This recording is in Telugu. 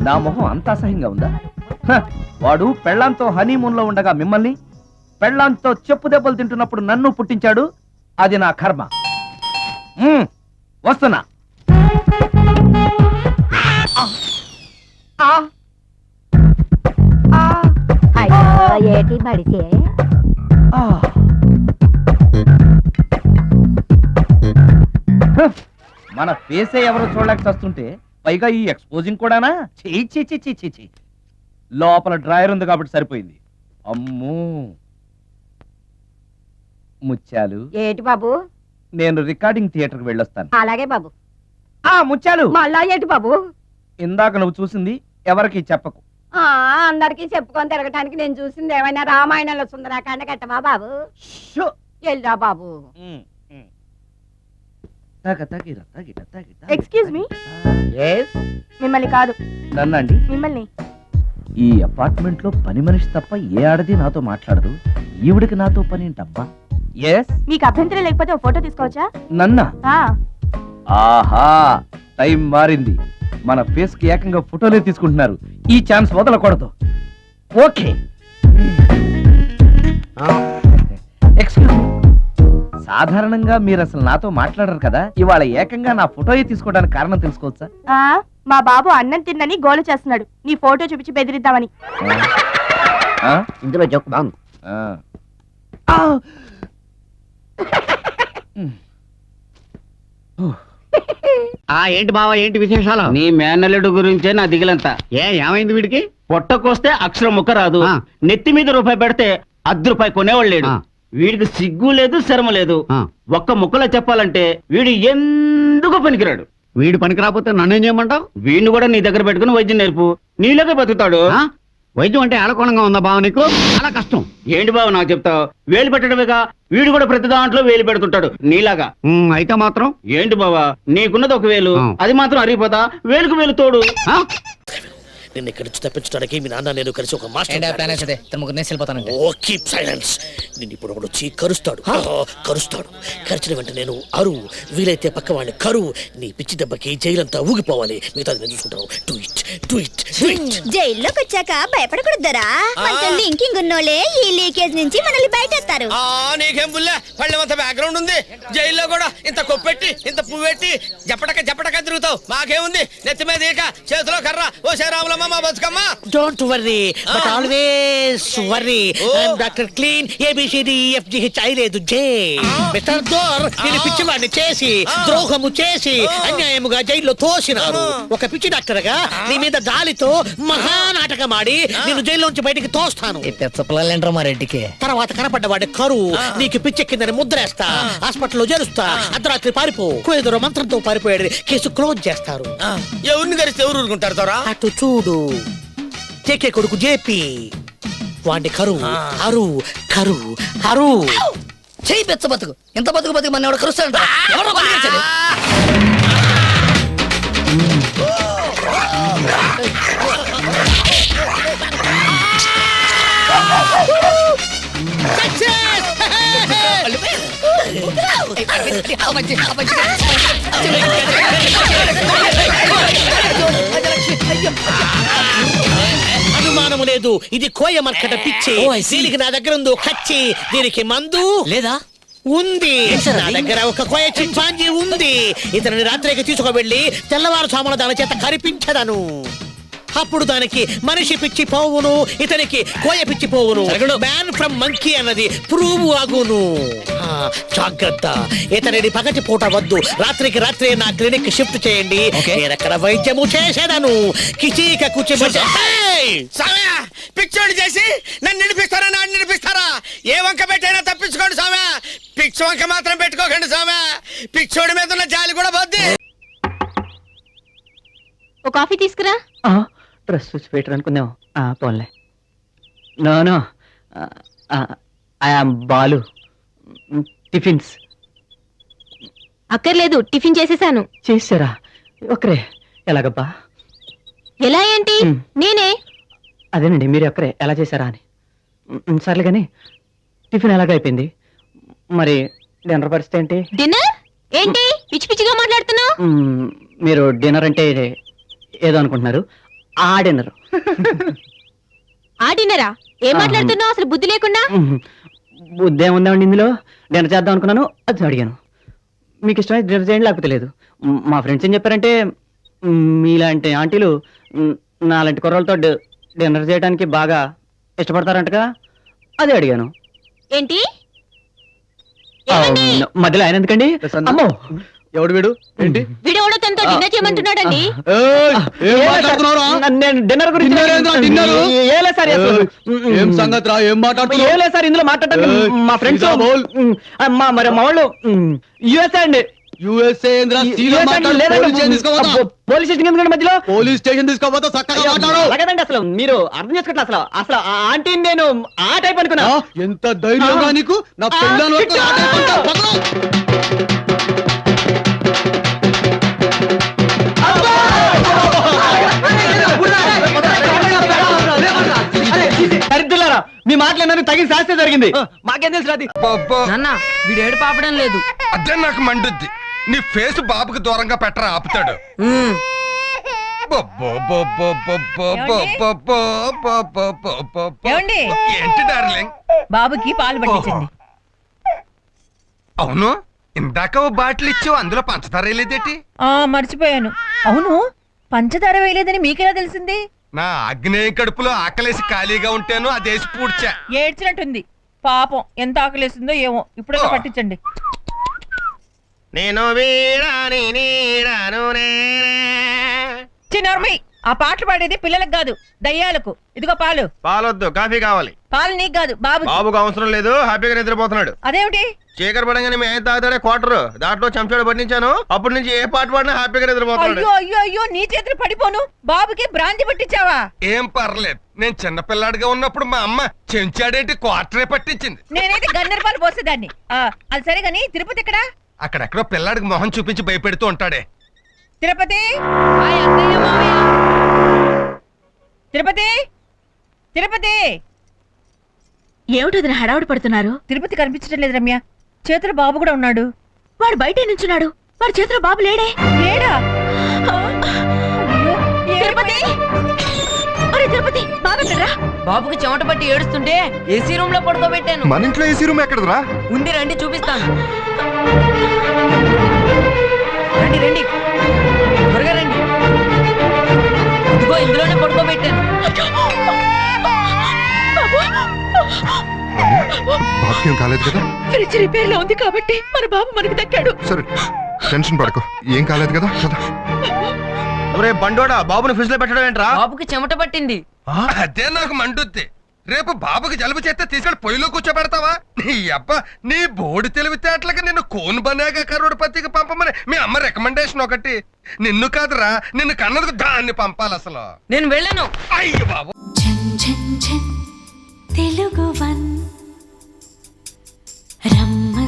నా మొహం అంత అసహ్యంగా ఉందా? వాడు పెళ్ళాంతో హనీమూన్ లో ఉండగా మిమ్మల్ని, పెళ్ళాంతో చెప్పు దెబ్బలు తింటున్నప్పుడు నన్ను పుట్టించాడు. అది నా కర్మ. వస్తున్నా. ఏటి మడిచే మన ఫేసే ఎవరో చూడలేక వస్తుంటే పైగా ఈ ఎక్స్పోజింగ్ కూడానా? చీ. లోపల డ్రాయర్ ఉంది కాబట్టి సరిపోయింది. అమ్మో ముత్యాలు. ఏటి బాబు? నేను రికార్డింగ్ థియేటర్ కి వెళ్ళొస్తాను. అలాగే బాబు. ముత్యాలు, మళ్ళా ఏటి బాబు? ఇందాక నువ్వు చూసింది ఎవరికి చెప్పకు. అందరికి చెప్పుకొని తిరగటానికి నేను చూసింది ఏమైనా రామాయణంలో సుందరాకాండ కట్టమా బాబు? వెళ్ళరా బాబు. Excuse me. మిమ్మల్ని కాదు. నన్నండి? మిమ్మల్ని. ఈ అపార్ట్మెంట్ లో పని మనిషి తప్ప ఏ ఆడది నాతో మాట్లాడదు. ఈవిడికి నాతో పని ఏంటబ్బా? మీకు అభ్యంతరం లేకపోతే ఒక ఫోటో తీసుకోవచ్చా? నన్నా? ఆహా, టైం మారింది. మన ఫేస్ కి ఏకంగా ఫోటోలే తీసుకుంటున్నారు. ఈ ఛాన్స్ వదలకూడదు. ఓకే. Excuse me. సాధారణంగా మీరు అసలు నాతో మాట్లాడరు కదా, ఇవాళ ఏకంగా నా ఫోటోయే తీసుకోవడానికి కారణం తెలుసుకోవచ్చా? మా బాబు అన్నం తిన్నని గోలు చేస్తున్నాడు. నీ ఫోటో చూపించి బెదిరిద్దామని. ఇందులో జోక్ బాగుంది. ఏంటి బావా, ఏంటి విశేషాలు? నీ మేనల్లుడు గురించే నా దిగులంతా. ఏమైంది వీడికి? పొట్టకొస్తే అక్షరం ముక్క రాదు, నెత్తి మీద రూపాయి పెడితే ₹10 కొనేవాళ్ళు లేడు. వీడికి సిగ్గు లేదు, శరమ లేదు. ఒక్క ముక్కలో చెప్పాలంటే వీడు ఎందుకు పనికిరాడు. వీడు పనికి రాకపోతే నన్నేం చేయమంటావు? వీడిని కూడా నీ దగ్గర పెట్టుకుని వైద్యం నేర్పు, నీలోకే బతుకుతాడు. వైద్యం అంటే ఆలకోణంగా ఉందా బావ నీకు? చాలా కష్టం. ఏంటి బావ నాకు చెప్తావు? వేలు పెట్టడమేగా, వీడు కూడా ప్రతి దాంట్లో వేలు పెడుతుంటాడు నీలాగా. అయితే మాత్రం ఏంటి బావా, నీకున్నది ఒక వేలు, అది మాత్రం అరిగిపోతా, వేలుకు వేలు తోడు. నిన్ను ఇక్కడి నుంచి తప్పించడానికి మీ నాన్న నేను కలిసి ఒక మాస్టర్ నిన్ను ఇప్పుడు ఒకడు వచ్చి కరుస్తాడు. కరిచిన వెంటనే నేను అరువు, వీలైతే పక్క వాడిని కరువు. నీ పిచ్చి దెబ్బకి జైలంతా ఊగిపోవాలి. మిగతా నేను చూసుకుంటాను. జైల్లోకి వచ్చాక భయపడకూడదరా. లింకింగ్ ఉన్నోలే ఈ లీకేజ్ నుంచి మనల్ని బయటేస్తారు. నీకేం బుల్లే, పళ్ళెమంత బ్యాక్గ్రౌండ్ ఉంది. జైల్లో కూడా ఇంత కొప్పెట్టి, ఇంత పువ్వెట్టి జపటక తిరుగుతావు. మాకేముంది, నెత్తి మీద ఈక, చేతిలో కర్ర. ఓ శ్రీరాములమ్మ మా Bathukamma. Don't worry, but always worry. I'm doctor clean, ABCDEFGH లేదు జే. మిస్టర్ దోర్, నేను పిచ్చివాడిని చేసి, ద్రోహము చేసి, అన్యాయముగా జైల్లో తోసినారు. ఒక పిచ్చి డాక్టర్ గా నీ మీద గాలితో మహానాటకమాడి నేను జైల్లోంచి బయటికి తోస్తాను. రెడ్డికి తర్వాత కనపడ్డవాడి కరువు, నీకు పిచ్చెక్కిందని ముద్రేస్తా, హాస్పిటల్లో చేరుస్తా, అర్ధరాత్రి పారిపో. కుయేదరో మంత్రంతో పారిపోయాడు, కేసు క్లోజ్ చేస్తారు. ఎవరిని ధరిస్తే ఎవరు ఊరుకుంటారు తోరా? అటు చూడు, జేకే కొడుకు జేపీ, వాడి కరువు అరువు కరువు అరువు. చేయి పెచ్చ బతుకు, ఎంత బతుకు మన ఎవరు కరుస్తాడు? ఎవరో బతికించండి. అనుమానము లేదు, ఇది కోయ మర్కట పిచ్చి. దీనికి నా దగ్గర ఉందో కచ్చి, దీనికి మందు లేదా? ఉంది. నా దగ్గర ఒక కోయ చింపాంజీ ఉంది. ఇతని రాత్రికి తీసుకువెళ్ళి తెల్లవారుజామున దాని చేత కరిపించదను. అప్పుడు దానికి మనిషి పిచ్చి పోవును, ఇతనికి కోయ పిచ్చి పోవును. మ్యాన్ ఫ్రమ్ మంకీ అన్నది ప్రూవ్ ఆగును. జాగ్రత్త, ఇతనిని పగటి పూట వద్దు, రాత్రికి రాత్రి నా క్లినిక్ షిఫ్ట్ చేయండి. నేనక్కడ వైద్యము చేసేదను. కిచీక కుచి పిచ్చోడు చేసి నన్ను నిడిపిస్తారా, నాడు నిడిపిస్తారా? ఏ వంక పెట్టైనా తప్పించుకోండి సామె. పిచ్చి వంక మాత్రం పెట్టుకోకండి సామె. పిచ్చోడి మీద ఉన్న జాలి కూడా పోద్ది. ఒక కాఫీ తీసుకురా. డ్రెస్ చూసి పెట్టరు అనుకుందాం. పోన్లే. No I am Balu. Tiffins అక్కర్లేదు, టిఫిన్ చేసేసాను. చేసారా? ఒకరే ఎలాగబ్బా? ఎలా ఏంటి? నేనే. అదేనండి, మీరు ఒక్కరే ఎలా చేశారా అని. సర్లే కానీ టిఫిన్ ఎలాగైపోయింది మరి? డిన్నర్ పరిస్థితి ఏంటి? డిన్నర్ ఏంటి పిచ్చి పిచ్చిగా మాట్లాడుతున్నావు? మీరు డిన్నర్ అంటే ఏదో అనుకుంటున్నారు. ఆ డిన్నర్. ఆ డిన్నరా? ఏం మాట్లాడుతున్నావు అసలు బుద్ధి లేకుండా? బుద్ధి ఏముందండి ఇందులో? డిన్నర్ చేద్దాం అనుకున్నాను, అది అడిగాను. మీకు ఇష్టమైతే డిన్నర్ చేయండి, లేకపోతే లేదు. మా ఫ్రెండ్స్ ఏం చెప్పారంటే మీలాంటి ఆంటీలు నాలాంటి కుర్రలతో డిన్నర్ చేయడానికి బాగా ఇష్టపడతారంటగా, అదే అడిగాను. ఏంటి? మధ్యలో ఆయన ఎందుకండి? అమ్మో, ఎవడు వీడు? ఏంటి వీడెవడో తనతో డిన్నర్ చేయమంటున్నాడండి. నేను డిన్నర్ గురించి ఏలే సార్, ఏం సంగతి రా? ఏం మాట్లాడుతున్నావు? ఏలే సార్, ఇందులో మాట్లాడటానికి మా ఫ్రెండ్స్ మరి మా వాళ్ళు యుఎస్ఏ అండి. యుఎస్ఏ పోలీస్ స్టేషన్ ఎందుకంటే మధ్యలో? పోలీస్ స్టేషన్ తీసుకోపోతే చక్కగా మాట్లాడు. అలాగేదండి, అసలు మీరు అర్థం చేసుకోవట్లే. అసలు అసలు ఆ ఆంటీని నేను ఆ టైప్ అనుకున్నా. ఎంత ధైర్యంగా నీకు? నా పెళ్ళాన్ని వరకు ఆ టైప్ అంటావు? పక్కన. దరిద్రులారా, మీ మాటలు తగిన శాస్త్రం జరిగింది. మాకేం తెలుసు రాది? నాన్న వీడేడు పాపడం లేదు. అదే నాకు మండుద్ది. నీ ఫేస్ బాబుకి దూరంగా పెట్టరా, ఆపుతాడు. ఏమండి? ఏంటి డార్లింగ్? బాబుకి పాలు పట్టించండి. అవును, ఇందాక ఓ బాటిల్ ఇచ్చావు, అందులో పంచదార వేయలేదేటి? మర్చిపోయాను. అవును, పంచదార వేయలేదని మీకెలా తెలిసింది? నా ఆగ్నేయ కడుపులో ఆకలేసి ఖాళీగా ఉంటాను, అదేసి పూడ్చా. ఏడ్చినట్టుంది. పాపం ఎంత ఆకలేసిందో ఏమో. ఇప్పుడే పట్టించండి. నేను వీడాని నీడాను చిన్నర్మయ్య, ఆ పాటలు పాడేది పిల్లలకు కాదు, దయ్యాలకు. ఇదిగో పాలు. పాలొద్దు, కాఫీ కావాలి. పాలు నీకు కాదు, బాబు. బాబుకు అవసరం లేదు, హ్యాపీగా నిద్రపోతున్నాడు. అదేమిటి? చీకటి పడంగానే మేము తాగుతాడే క్వార్టర్, దాంట్లో చెంచాడు పట్టించాను. అప్పటి నుంచి ఏ పాట పాడినా హ్యాపీగా నిద్రపోతున్నాడు. అయ్యో అయ్యో అయ్యో, నీ చేతులు పడిపోను. బాబుకి బ్రాంతి పట్టించావా? ఏం పర్లేదు, నేను చిన్నపిల్లాడిగా ఉన్నప్పుడు మా అమ్మ చెంచాడేంటి క్వార్టరే పట్టించింది. నేనైతే గన్నెర పాలు పోసేదాన్ని. అది సరే గాని తిరుపతి ఎక్కడా? అక్కడెక్కడో పిల్లాడికి మొహం చూపించి భయపెడుతూ ఉంటాడే. తిరుపతి, హాయ్ అత్తయ్య మావయ్య. తిరుపతి, తిరుపతి. ఏమిటి వదిన హడావుడి పడుతున్నారు? తిరుపతి కనిపించడం లేదు రమ్య. చేతుల బాబు కూడా ఉన్నాడు. వాడు బయటే నుంచున్నాడు. వాడి చేతిలో బాబు లేడే? లేడా? తిరుపతి, ఒరే తిరుపతి, బాబెక్కడ్రా? బాబుకి చెమట పట్టి ఏడుస్తుంటే ఏసీ రూమ్ లో పడుకోబెట్టాను. మన ఇంట్లో ఏసీ రూమ్ ఎక్కడరా? ఉంది, రండి చూపిస్తాను. రండి రండి, త్వరగా రండి. ఇదిగో ఇందులోనే పడుకోబెట్టాను. బాబుకేం కాలేదు కదా? ఫ్రిడ్జ్ రిపేర్ లో ఉంది కాబట్టి మన బాబు మనకి దక్కాడు. సరే, టెన్షన్ పడకు, ఏం కాలేదు కదా. కదా బండోడా, బాబుని ఫ్రిడ్జ్ లో పెట్టడం ఏంట్రా? బాబుకి చెమట పట్టింది. అదే నాకు మండుద్ది. రేపు బాబుకి జలుబు చేస్తే తీసుకెళ్ళి పొయ్యిలో కూర్చోబెడతావా? నీ అబ్బా, నీ బోడి తెలివితేటలకి నిన్ను కోన్ బనేగా కరోడ్పతికి పంపమని మీ అమ్మ రికమెండేషన్ ఒకటి. నిన్ను కాదురా, నిన్ను కన్నదికు దాన్ని పంపాలి అసలు. నేను వెళ్ళాను. అయ్యో బాబు. తెలుగు వన్ రమ్మ